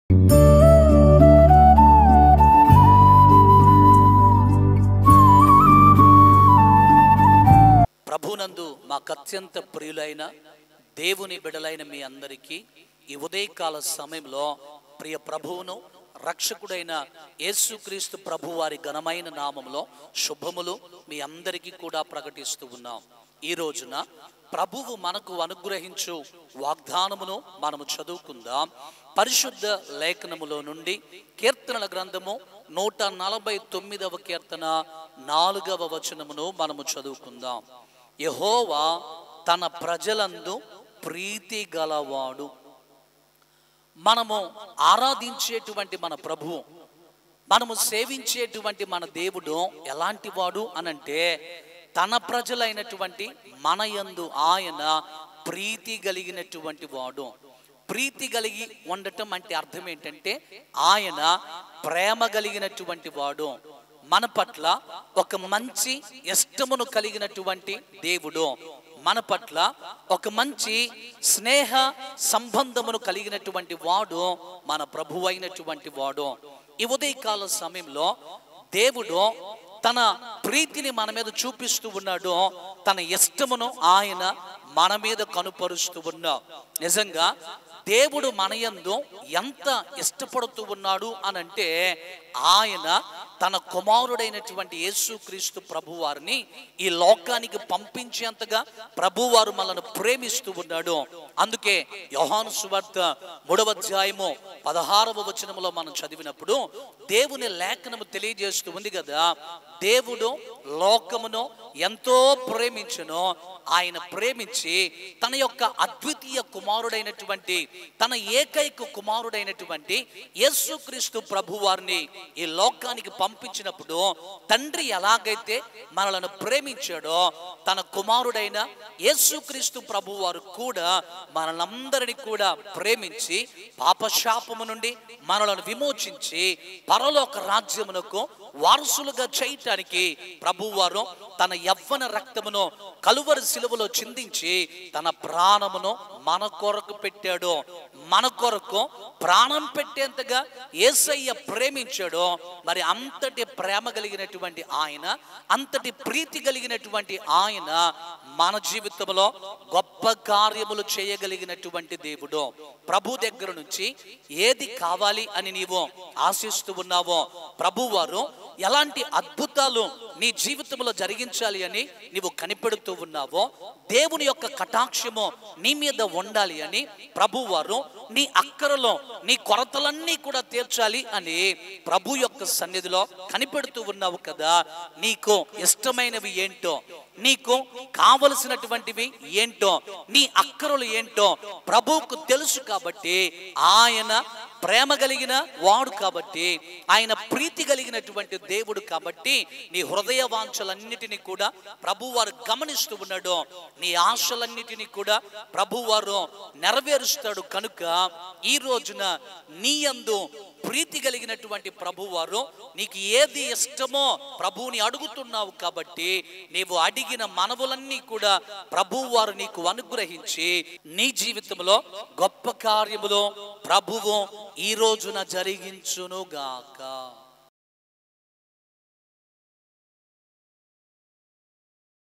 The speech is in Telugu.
ప్రభునందు మాకు అత్యంత ప్రియులైన దేవుని బిడలైన మీ అందరికీ ఈ ఉదయకాల సమయంలో ప్రియ ప్రభువును రక్షకుడైన యేసుక్రీస్తు ప్రభు వారి ఘనమైన నామములో శుభములు మీ అందరికీ కూడా ప్రకటిస్తూ ఉన్నాం. ఈ రోజున ప్రభువు మనకు అనుగ్రహించు వాగ్దానమును మనము చదువుకుందాం. పరిశుద్ధ లేఖనములో నుండి కీర్తనల గ్రంథము 149వ కీర్తన 4వ వచనమును మనము చదువుకుందాం. యెహోవా తన ప్రజలందు ప్రీతి గలవాడు. మనము ఆరాధించేటువంటి మన ప్రభువు, మనము సేవించేటువంటి మన దేవుడు ఎలాంటి వాడు అనంటే, తన ప్రజలైనటువంటి మన యందు ఆయన ప్రీతి కలిగినటువంటి వాడు. ప్రీతి కలిగి ఉండటం అంటే అర్థం ఏంటంటే, ఆయన ప్రేమ కలిగినటువంటి వాడు. మన పట్ల ఒక మంచి ఇష్టమును కలిగినటువంటి దేవుడు, మన పట్ల ఒక మంచి స్నేహ సంబంధమును కలిగినటువంటి వాడు మన ప్రభు అయినటువంటి వాడు. ఈ ఉదయకాల సమయంలో దేవుడు తన ప్రీతిని మన మీద చూపిస్తూ ఉన్నాడు. తన ఇష్టమును ఆయన మన మీద కనుపరుస్తూ ఉన్నాడు. నిజంగా దేవుడు మన యందు ఎంత ఇష్టపడుతూ ఉన్నాడు అనంటే, ఆయన తన కుమారుడైనటువంటి యేసుక్రీస్తు ప్రభువారిని ఈ లోకానికి పంపించేంతగా ప్రభువారు మనల్ని ప్రేమిస్తూ ఉన్నాడు. అందుకే యోహాను సువార్త 3వ అధ్యాయము 16వ వచనములో మనం చదివినప్పుడు దేవుని లేఖనము తెలియజేస్తూ ఉంది కదా, దేవుడు లోకమును ఎంతో ప్రేమించును, ఆయన ప్రేమించి తన యొక్క అద్వితీయ కుమారుడైనటువంటి, తన ఏకైక కుమారుడైనటువంటి యేసుక్రీస్తు ప్రభువారిని ఈ లోకానికి పంపించినప్పుడు, తండ్రి ఎలాగైతే మనలను ప్రేమించాడో తన కుమారుడైన యేసుక్రీస్తు ప్రభువారు కూడా మనలందరినీ కూడా ప్రేమించి పాపశాపము నుండి మనలను విమోచించి పరలోక రాజ్యమునకు వారసులుగా చేయటానికి ప్రభువారు తన యవ్వన రక్తమును కలువరి శిలువలో చిందించి తన ప్రాణమును మన కొరకు పెట్టాడు. మన కొరకు ప్రాణం పెట్టేంతగా యేసయ్య ప్రేమించాడు. మరి అంతటి ప్రేమ కలిగినటువంటి ఆయన, అంతటి ప్రీతి కలిగినటువంటి ఆయన మన జీవితంలో గొప్ప కార్యములు చేయగలిగినటువంటి దేవుడు. ప్రభు దగ్గర నుంచి ఏది కావాలి అని నీవు ఆశిస్తూ ఉన్నావో, ప్రభువారు ఎలాంటి అద్భుతాలు నీ జీవితంలో జరిగించాలి అని నీవు కనిపెడుతూ ఉన్నావో, దేవుని యొక్క కటాక్షము నీ మీద ఉండాలి అని ప్రభువారు నీ అక్కరలో నీ కొరతలన్నీ కూడా తీర్చాలి అని ప్రభు యొక్క సన్నిధిలో కనిపెడుతూ ఉన్నావు కదా. నీకు ఇష్టమైనవి ఏంటో, నీకు కావలసినటువంటివి ఏంటో, నీ అక్కరలు ఏంటో ప్రభువుకు తెలుసు. కాబట్టి ఆయన ప్రేమ కలిగిన వాడు, కాబట్టి ఆయన ప్రీతి కలిగినటువంటి దేవుడు, కాబట్టి నీ హృదయ వాంఛలన్నిటినీ కూడా ప్రభువారు గమనిస్తూ ఉన్నాడు. నీ ఆశలన్నిటినీ కూడా ప్రభువారు నెరవేరుస్తాడు. కనుక ఈ రోజున నీ యందు ప్రీతి కలిగినటువంటి ప్రభువారు నీకు ఏది ఇష్టమో ప్రభువుని అడుగుతున్నావు. కాబట్టి నీవు అడిగిన మనవులన్నీ కూడా ప్రభువారు నీకు అనుగ్రహించి నీ జీవితంలో గొప్ప కార్యములో ప్రభువు ఈ రోజున జరిగించునుగాక.